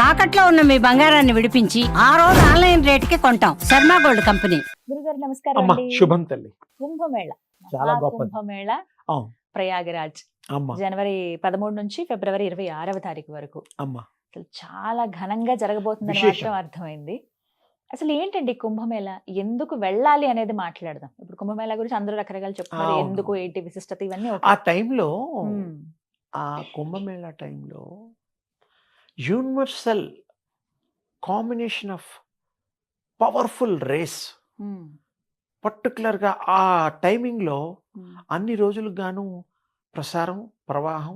తాకట్లో ఉన్న మీ బంగారాన్ని విడిపించి ఆ రోజు ఆన్లైన్ రేటుకి కొంటాం. Sharma gold company. గురుగారు నమస్కారం అమ్మా అండి. శుభం తల్లి. కుంభమేళ, చాలా గొప్పది. కుంభమేళ అవును ప్రయాగరాజ్ అమ్మా జనవరి 13 నుంచి ఫిబ్రవరి 26వ తారీఖు వరకు అమ్మా అసలు చాలా ఘనంగా జరగబోతుందని విశేషం. మాత్రం అర్థమైంది. అసలు ఏంటండి కుంభమేళ, ఎందుకు వెళ్ళాలి అనేది మాట్లాడదాం. ఇప్పుడు కుంభమేళ గురించి అందరూ రకరకాలు చెప్తున్నారు. అవును. ఎందుకు, ఏంటి విశిష్టత, ఇవన్నీ ఆ టైంలో ఉమ్, ఆ కుంభమేళా టైంలో universal combination of powerful race ఉమ్, పర్టికులర్గా ఆ టైమింగ్లో ఉమ్, అన్ని రోజులకు గాను ప్రసారం ప్రవాహం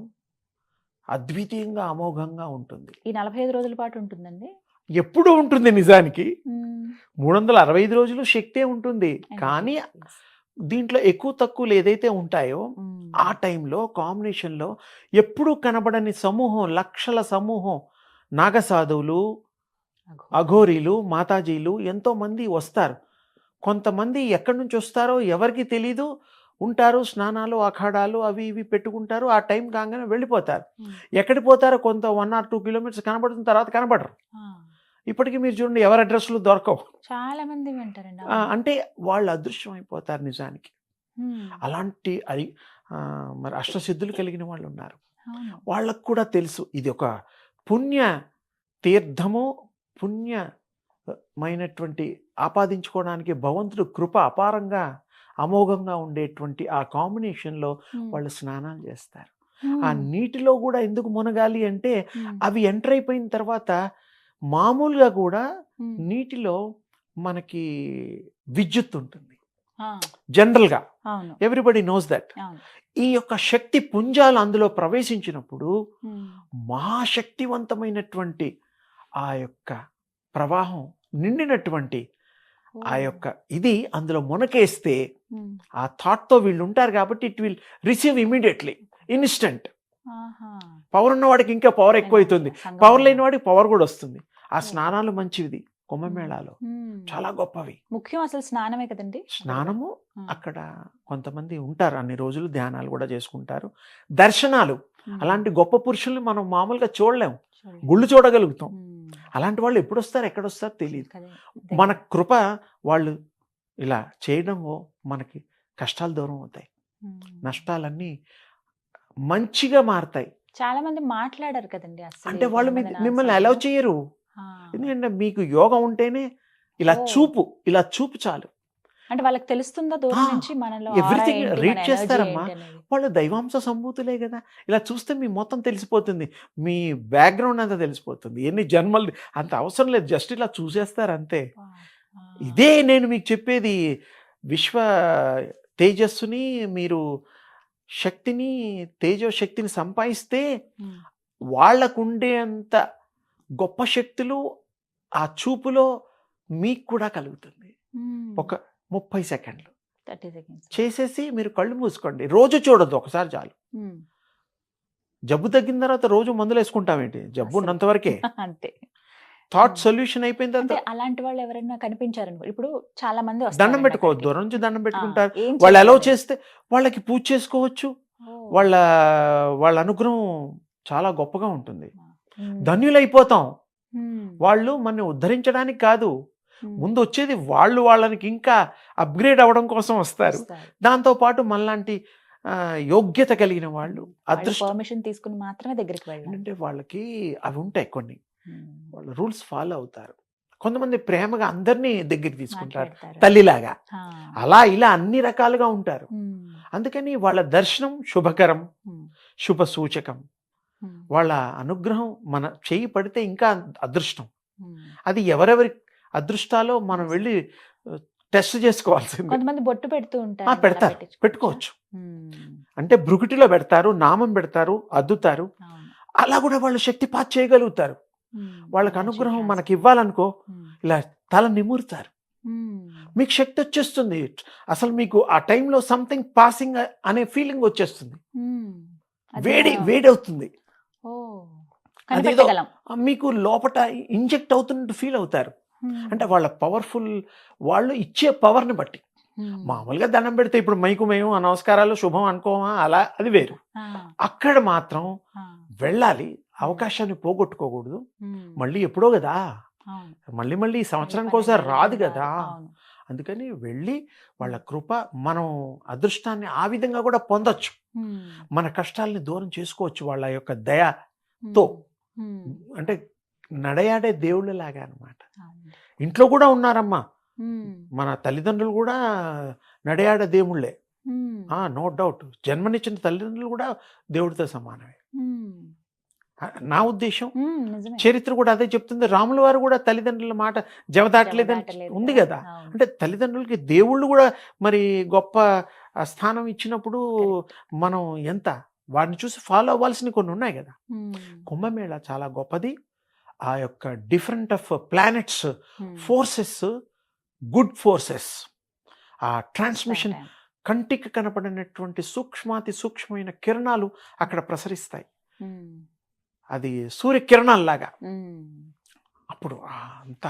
అద్వితీయంగా అమోఘంగా ఉంటుంది. ఈ 45 రోజుల పాటు ఉంటుందండి. ఎప్పుడూ ఉంటుంది నిజానికి. ఉమ్, 365 రోజులు శక్తే ఉంటుంది. కానీ yes. దీంట్లో ఎక్కువ తక్కువలు ఏదైతే ఉంటాయో ఉమ్, ఆ టైంలో కాంబినేషన్లో ఎప్పుడూ కనబడని సమూహం, లక్షల సమూహం నాగసాధువులు, అఘోరీలు, మాతాజీలు ఎంతోమంది వస్తారు. కొంతమంది ఎక్కడి నుంచి వస్తారో ఎవరికి తెలీదు, ఉంటారు, స్నానాలు అఖాడాలు అవి ఇవి పెట్టుకుంటారు. ఆ టైం కాగానే వెళ్ళిపోతారు. ఉమ్, ఎక్కడికి పోతారో కొంత 1 or 2 kilometers కనబడుతున్న తర్వాత కనబడరు. ఆ, ఇప్పటికీ మీరు చూడండి, ఎవరి అడ్రస్లు దొరకవు. చాలా మంది వింటారండి. అంటే వాళ్ళు అదృశ్యం అయిపోతారు నిజానికి. ఉమ్, అలాంటి మరి అష్టసిద్ధులు కలిగిన వాళ్ళు ఉన్నారు. అవును. వాళ్ళకు కూడా తెలుసు ఇది ఒక పుణ్య తీర్థము, పుణ్యమైనటువంటి ఆపాదించుకోవడానికి భగవంతుడు కృప అపారంగా అమోఘంగా ఉండేటువంటి ఆ కాంబినేషన్లో ఉమ్, వాళ్ళు స్నానాలు చేస్తారు. ఉమ్, ఆ నీటిలో కూడా ఎందుకు మునగాలి అంటే ఉమ్, అవి ఎంటర్ అయిపోయిన తర్వాత మామూలుగా కూడా ఉమ్, నీటిలో మనకి విద్యుత్ ఉంటుంది ఆ, జనరల్గా. అవును, ఎవ్రీబడి నోస్ దట్. అవును. ఈ యొక్క శక్తి పుంజాలు అందులో ప్రవేశించినప్పుడు ఉమ్, మహాశక్తివంతమైనటువంటి ఆ యొక్క ప్రవాహం నిండినటువంటి ఆ యొక్క ఇది అందులో మునకేస్తే ఉమ్, ఆ థాట్తో వీళ్ళు ఉంటారు కాబట్టి it will receive immediately, instant. ఆహా. పవర్ ఉన్నవాడికి ఇంకా పవర్ ఎక్కువ అవుతుంది, సంగమం. పవర్ లేని వాడికి పవర్ కూడా వస్తుంది. ఆ స్నానాలు మంచివి కుంభమేళాలో, ఉమ్, చాలా గొప్పవి. ముఖ్యం అసలు స్నానమే కదండి. స్నానము ఉమ్, అక్కడ కొంతమంది ఉంటారు, అన్ని రోజులు ధ్యానాలు కూడా చేసుకుంటారు, దర్శనాలు. ఉమ్, అలాంటి గొప్ప పురుషుల్ని మనం మామూలుగా చూడలేము, చూడండి. గుళ్ళు చూడగలుగుతాం. ఉమ్, అలాంటి వాళ్ళు ఎప్పుడు వస్తారు, ఎక్కడొస్తారు తెలియదు. కదే. మన కృప వాళ్ళు ఇలా చేయడంలో మనకి కష్టాలు దూరం అవుతాయి, ఉమ్. నష్టాలన్నీ మంచిగా మారతాయి. చాలా మంది మాట్లాడారు కదండి అసలు. అంటే వాళ్ళు కుంభమేళ మిమ్మల్ని అసలు. అలౌ చేయరు. ఆ, ఎందుకంటే మీకు యోగం ఉంటేనే ఇలా ఓ. ఇలా చూపు చాలు. అంటే వాళ్ళకి తెలుస్తుందా దూరం ఆ, నుంచి మనలో everything aura ఏంటి, read మన energy చేస్తారమ్మా. ఏంటి అనేది. వాళ్ళు దైవాంశ సంభూతులే కదా. ఇలా చూస్తే మీ మొత్తం తెలిసిపోతుంది, మీ బ్యాక్గ్రౌండ్ అంతా తెలిసిపోతుంది, ఎన్ని జన్మలు అంత అవసరం లేదు, జస్ట్ ఇలా చూసేస్తారు అంతే. ఆ, ఆ, ఇదే నేను మీకు చెప్పేది. విశ్వ తేజస్సుని మీరు శక్తిని, తేజశక్తిని సంపాదిస్తే ఉమ్, వాళ్ళకుండే అంత గొప్ప శక్తులు ఆ చూపులో మీకు కూడా కలుగుతుంది. ఉమ్, ఒక 30 సెకండ్లు 30 seconds. చేసేసి మీరు కళ్ళు మూసుకోండి. రోజు చూడొద్దు, ఒకసారి చాలు. ఉమ్, జబ్బు తగ్గిన తర్వాత రోజు మందులు వేసుకుంటామేంటి, జబ్బు అసలు. ఉన్నంత వరకే. అంతే. థాట్ సొల్యూషన్ అయిపోయిన అంటే తర్వాత అలాంటి వాళ్ళు ఎవరైనా కనిపించారు ఇప్పుడు చాలా మంది వస్తారు దండం అండి పెట్టుకోవద్దు, అక్కడికి. దూరం నుంచి దండం ఆ, పెట్టుకుంటారు. ఏం వాళ్ళు అలౌ చేయాలి? చేస్తే వాళ్ళకి పూజ చేసుకోవచ్చు. ఓ. వాళ్ళ అనుగ్రహం చాలా గొప్పగా ఉంటుంది. ఉమ్, ధన్యులైపోతాం. ఉమ్, వాళ్ళు మనని ఉద్ధరించడానికి కాదు, ఉమ్, ముందు వచ్చేది వాళ్ళకి ఇంకా అప్గ్రేడ్ అవ్వడం కోసం వస్తారు. వస్తారు. దాంతోపాటు మనలాంటి యోగ్యత కలిగిన వాళ్ళు, వాళ్ళు అదృష్టం పర్మిషన్ తీసుకుని మాత్రమే దగ్గరికి వెళ్ళాలి. అంటే వాళ్ళకి అవి ఉంటాయి కొన్ని, ఉమ్, వాళ్ళు రూల్స్ ఫాలో అవుతారు. కొంతమంది ప్రేమగా అందరినీ దగ్గరికి తీసుకుంటారు, మాట్లాడతారు. తల్లిలాగా. ఆ, అలా ఇలా అన్ని రకాలుగా ఉంటారు. ఉమ్, అందుకని వాళ్ళ దర్శనం శుభకరం, ఉమ్, శుభ సూచకం. ఉమ్, వాళ్ళ అనుగ్రహం మన చెయ్యి పడితే ఇంకా అదృష్టం. ఉమ్. అది ఎవరెవరి అదృష్టాలో మనం వెళ్ళి టెస్ట్ చేసుకోవాల్సింది. కొంతమంది బొట్టు పెడుతూ ఉంటారు. అలా పెడతారు, పెట్టించుకోవచ్చా? పెట్టుకోవచ్చు. ఉమ్, అంటే భృగుటిలో పెడతారు, నామం పెడతారు, అద్దుతారు. అవును. అలా కూడా వాళ్ళు శక్తిపాత్ చేయగలుగుతారు. ఉమ్, వాళ్ళకి మంచి అనుగ్రహం transfer. మనకి ఇవ్వాలనుకో ఉమ్, ఇలా తల నిమురుతారు, ఉమ్, మీకు శక్తి వచ్చేస్తుంది. అసలు మీకు ఆ టైంలో సంథింగ్ పాసింగ్ అనే ఫీలింగ్ వచ్చేస్తుంది, ఉమ్. అది వేడి మనం- వేడి అవుతుంది. ఓ, అదేదో కనిపెట్టగలం. మీకు లోపట ఇంజెక్ట్ అవుతున్నట్టు ఫీల్ అవుతారు. ఉమ్, అంటే వాళ్ళ పవర్ఫుల్, వాళ్ళు ఇచ్చే పవర్ని బట్టి. ఉమ్, మామూలుగా దండం పెడితే ఇప్పుడు మైకు మేము ఆ నమస్కారాలు శుభం అనుకోమా, అలా అది వేరు. ఆ, అక్కడ మాత్రం ఆ, వెళ్ళాలి, అవకాశాన్ని పోగొట్టుకోకూడదు. ఉమ్. మళ్ళీ ఎప్పుడో కదా, అవును. మళ్ళీ మళ్ళీ సంవత్సరానికి ఒకసారి రాదు 12 కదా. అవును. అందుకని వెళ్ళి వాళ్ళ కృప, మనం అదృష్టాన్ని ఆ విధంగా కూడా పొందొచ్చు. ఉమ్. మన కష్టాలని దూరం చేసుకోవచ్చు వాళ్ళ యొక్క దయతో. ఉమ్. అంటే నడయాడే దేవుళ్ళలాగా అన్నమాట. అవును. ఇంట్లో కూడా ఉన్నారమ్మా, ఉమ్. మన తల్లిదండ్రులు కూడా నడయాడే దేవుళ్ళే. ఉమ్. నో డౌట్, జన్మనిచ్చిన తల్లిదండ్రులు కూడా దేవుడితో సమానమే. ఉమ్. నా ఉద్దేశం, ఉమ్. నిజమే. చరిత్ర కూడా అదే చెప్తుంది. రాముల వారు కూడా తల్లిదండ్రుల మాట జవదాటలేదని జవదాటలేదు ఉంది కదా. కదా. అవును. అంటే తల్లిదండ్రులకి దేవుళ్ళు కూడా మరి గొప్ప స్థానం ఇచ్చినప్పుడు మనం ఎంత వాడిని చూసి ఫాలో అవ్వాల్సినవి కొన్ని ఉన్నాయి కదా. ఉమ్. కుంభమేళ చాలా గొప్పది. ఆ యొక్క different of planets, um. Forces, good forces, ఆ ట్రాన్స్మిషన్, Time. కంటికి కనపడినటువంటి సూక్ష్మాతి సూక్ష్మమైన కిరణాలు అక్కడ ప్రసరిస్తాయి. ఉమ్. అది సూర్యకిరణాల్లాగా. ఉమ్. అప్పుడు అంత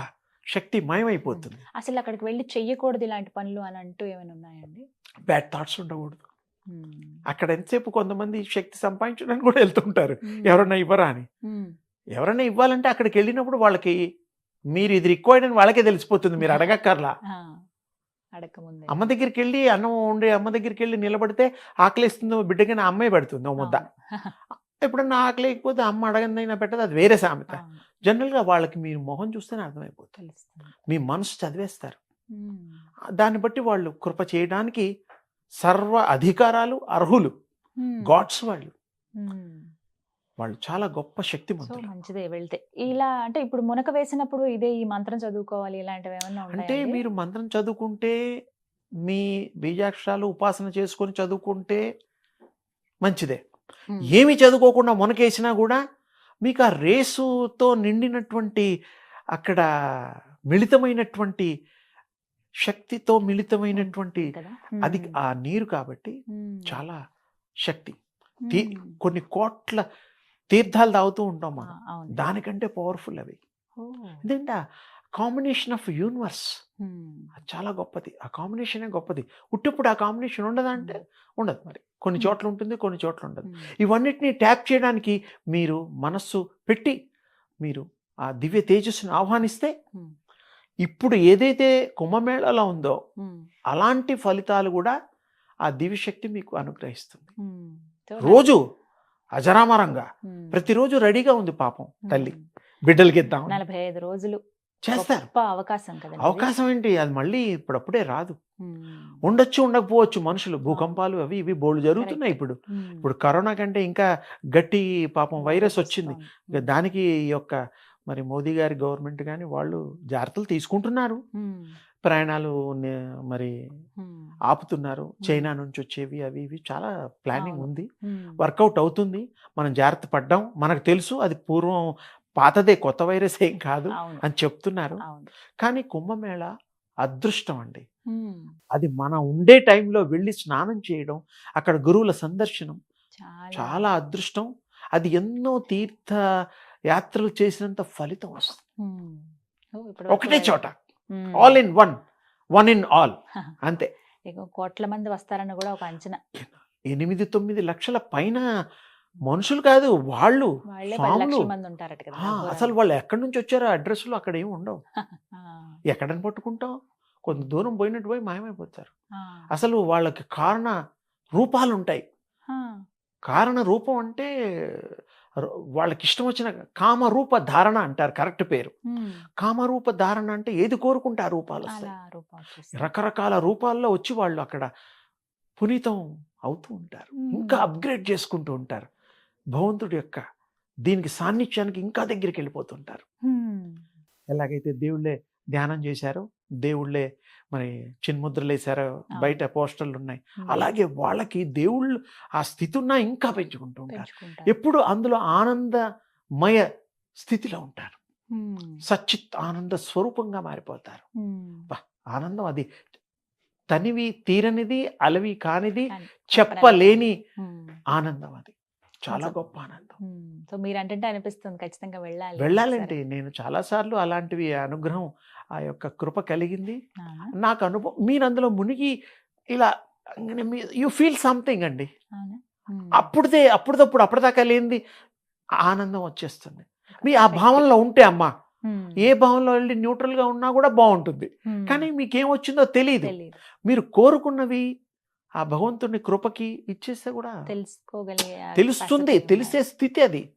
శక్తి మయమైపోతుంది. అసలు అక్కడికి వెళ్ళి చెయ్యకూడదు ఇలాంటి పనులు అని అంటూ ఏమైనా ఉన్నాయండి? బ్యాడ్ థాట్స్ ఉండకూడదు. ఉమ్. అక్కడ ఎంతసేపు కొంతమంది శక్తి సంపాదించడానికి కూడా వెళ్తుంటారు, ఉమ్. ఎవరన్నా ఇవ్వరా అని. ఉమ్. ఎవరైనా ఇవ్వాలంటే అక్కడికి వెళ్ళినప్పుడు వాళ్ళకి మీరు ఇది రిక్వైర్డ్ అని వాళ్ళకే తెలిసిపోతుంది, మీరు అడగక్కర్లా. ఆ. అడగకముందే. అమ్మ దగ్గరికి వెళ్ళి అన్నం వండి అమ్మ దగ్గరికి వెళ్ళి నిలబడితే ఆకలిస్తుందో బిడ్డకి నా అమ్మాయి పెడుతుంది ఓ ముద్ద. ఎప్పుడన్నా ఆకలి లేకపోతే అమ్మ అడగందైనా పెట్టదు, అది వేరే సామెత. అవును. జనరల్గా వాళ్ళకి మీరు మొహం చూస్తేనే అర్థమైపోతుంది, తెలుస్తుంది. మీ మనసు చదివేస్తారు. ఉమ్. దాన్ని బట్టి వాళ్ళు కృప చేయడానికి సర్వ అధికారాలు అర్హులు, ఉమ్. గాడ్స్ వాళ్ళు. ఉమ్. వాళ్ళు చాలా గొప్ప సో శక్తిమంతులు. మంచిదే వెళ్తే. ఇలా అంటే ఇప్పుడు మునక వేసినప్పుడు ఇదే ఈ మంత్రం చదువుకోవాలి ఇలాంటివి ఏమన్నా అంటే ఉంటాయండి? మీరు మంత్రం చదువుకుంటే, మీ బీజాక్షరాలు ఉపాసన చేసుకొని చదువుకుంటే మంచిదే. ఉమ్. ఏమి చదువుకోకుండా మునకేసినా కూడా మీకు ఆ రేసుతో నిండినటువంటి, అక్కడ మిళితమైనటువంటి శక్తితో మిళితమైనటువంటి కదా. అది ఉమ్. ఆ నీరు కాబట్టి ఉమ్. చాలా శక్తి. ఉమ్. కొన్ని కోట్ల తీర్థాలు తాగుతూ ఉంటాం ఆ, మనం, అవును. దానికంటే పవర్ఫుల్ అవి. ఓ. ఎందుకంటే కాంబినేషన్ ఆఫ్ యూనివర్స్ ఉమ్. అది చాలా గొప్పది. ఆ కాంబినేషనే గొప్పది. ఉట్టిప్పుడు ఆ కాంబినేషన్ ఉండదంటే ఉండదు. మరి కొన్ని చోట్ల ఉంటుంది, కొన్ని చోట్ల ఉండదు. ఉమ్. ఇవన్నిటిని ట్యాప్ చేయడానికి మీరు మనస్సు పెట్టి మీరు ఆ దివ్య తేజస్సును ఆహ్వానిస్తే, ఉమ్. ఇప్పుడు ఏదైతే కుంభమేళలో ఉందో ఉమ్. అలాంటి ఫలితాలు కూడా ఆ దివ్యశక్తి మీకు అనుగ్రహిస్తుంది. ఉమ్. సో రోజు అజరామరంగా ఉమ్. ప్రతిరోజు రెడీగా ఉంది పాపం తల్లి, ఉమ్. బిడ్డలకి ఇద్దాం 45 రోజులు చేస్తారు. గొప్ప అవకాశం కదండి. అవకాశం ఏంటి, అది మళ్ళీ ఇప్పుడప్పుడే రాదు. ఉమ్. ఉండొచ్చు, ఉండకపోవచ్చు. మనుషులు భూకంపాలు అవి ఇవి బోల్డ్ జరుగుతున్నాయి ఇప్పుడు. ఉమ్. ఇప్పుడు కరోనా కంటే ఇంకా గట్టి పాపం వైరస్ వచ్చింది. వస్తోంది. ఇక దానికి ఈ యొక్క మరి మోదీ గారి గవర్నమెంట్ కానీ వాళ్ళు జాగ్రత్తలు తీసుకుంటున్నారు. ఉమ్. ప్రయాణాలు మరి ఉమ్. ఆపుతున్నారు. చైనా నుంచి వచ్చేవి అవి ఇవి చాలా ప్లానింగ్ అవును. ఉంది. ఉమ్. వర్కౌట్ అవుతుంది. మనం జాగ్రత్త పడ్డాం. మనకు తెలుసు అది పూర్వం పాతదే, కొత్త వైరస్ ఏం కాదు అవును. అని చెప్తున్నారు. అవును. కానీ కుంభమేళ అదృష్టం అండి. ఉమ్. అది మనం ఉండే టైంలో వెళ్ళి స్నానం చేయడం, అక్కడ గురువుల సందర్శనం చాలా అదృష్టం. అది ఎన్నో తీర్థ యాత్రలు చేసినంత ఫలితం వస్తుంది. ఉమ్. ఓ, ఇప్పటి ఒకటే వరకు చోట, um. All in one in all. అంతే. ఇక కోట్ల మంది వస్తారని కూడా ఒక అంచనా. 8-9 లక్షల పైన మనుషులు కాదు, వాళ్ళు వాళ్ళే 10 ఫామ్లు. లక్షల మంది ఉంటారట కదా. అసలు వాళ్ళు ఎక్కడి నుంచి వచ్చారో అడ్రస్లు అక్కడ ఏమి ఉండవు. ఆ. ఎక్కడని పట్టుకుంటాం, కొంత దూరం పోయినట్టు పోయి మాయమైపోతారు. ఆ. అసలు వాళ్ళకి కారణ రూపాలు ఉంటాయి. ఆ. కారణ రూపం అంటే వాళ్ళకి ఇష్టం వచ్చిన కామరూప ధారణ అంటారు, కరెక్ట్ పేరు. ఉమ్. కామరూప ధారణ అంటే ఏది కోరుకుంటే ఆ రూపాలు వస్తాయి. అలా రూపం వచ్చేసింది. రకరకాల రూపాల్లో వచ్చి వాళ్ళు అక్కడ పునీతం అవుతూ ఉంటారు. ఇంకా అప్గ్రేడ్ చేసుకుంటూ ఉంటారు. భగవంతుడి యొక్క దీనికి సాన్నిధ్యానికి ఇంకా దగ్గరికి వెళ్ళిపోతుంటారు. ఉమ్. ఎలాగైతే దేవుళ్ళే ధ్యానం చేశారో, దేవుళ్ళే మరి చిన్ముద్రలు వేశారో, బయట పోస్టర్లు ఉన్నాయి, అలాగే వాళ్ళకి దేవుళ్ళు ఆ స్థితి ఉన్నా ఇంకా పెంచుకుంటూ ఉంటారు. పెంచుకుంటారు. ఎప్పుడు అందులో ఆనందమయ స్థితిలో ఉంటారు. ఉమ్. సచ్చిత్ ఆనంద స్వరూపంగా మారిపోతారు. ఉమ్. ఆనందం అది తనివి తీరనిది, అలవి కానిది, కానీ చెప్పలేని ఉమ్. ఆనందం. అది చాలా నిజం. గొప్ప ఆనందం. ఉమ్. సో మీరు అంటే అనిపిస్తుంది ఖచ్చితంగా వెళ్ళాలి. వెళ్ళాలంటే నేను చాలాసార్లు అలాంటివి అనుగ్రహం, ఆ యొక్క కృప కలిగింది ఆ. నాకు. అనుభవం, మీరు అందులో మునిగి ఇలా యు ఫీల్ సంథింగ్ అండి. అవునా? ఉమ్. అప్పటిదప్పుడు అప్పటిదాకా లేనిది ఆనందం వచ్చేస్తుంది. మీ ఆ భావనలో ఉంటే అమ్మా, ఉమ్, ఏ భావనలో వెళ్ళి న్యూట్రల్గా ఉన్నా కూడా బాగుంటుంది. ఉమ్, కానీ మీకేం వచ్చిందో తెలియదు. తెలీదు. మీరు కోరుకున్నవి ఆ భగవంతుని కృపకి ఇచ్చేస్తే కూడా తెలుసుకోగలిగే ఆ తెలుస్తుంది. capacity తెలిసే స్థితి అది.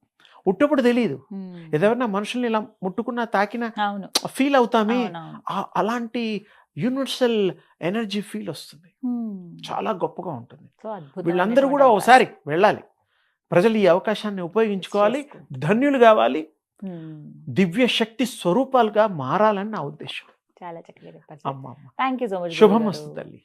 ఉట్టప్పుడు తెలియదు. ఉమ్, ఏదైనా మనుషుల్ని ఇలా ముట్టుకున్నా తాకినా అవును ఫీల్ అవుతామే. అవునవును. అలాంటి యూనివర్సల్ ఎనర్జీ ఫీల్ వస్తుంది. ఉమ్, చాలా గొప్పగా ఉంటుంది. సో అద్భుతమైనటువంటి వీళ్ళందరూ కూడా అవకాశం. ఒకసారి వెళ్ళాలి. ప్రజలు ఈ అవకాశాన్ని ఉపయోగించుకోవాలి, చేసుకో. ధన్యులు కావాలి, ఉమ్, దివ్య శక్తి స్వరూపాలుగా మారాలని నా ఉద్దేశం. చాలా చక్కగా చెప్పారు. అమ్మ అమ్మ థ్యాంక్ యూ సో మచ్. శుభమస్తు తల్లి.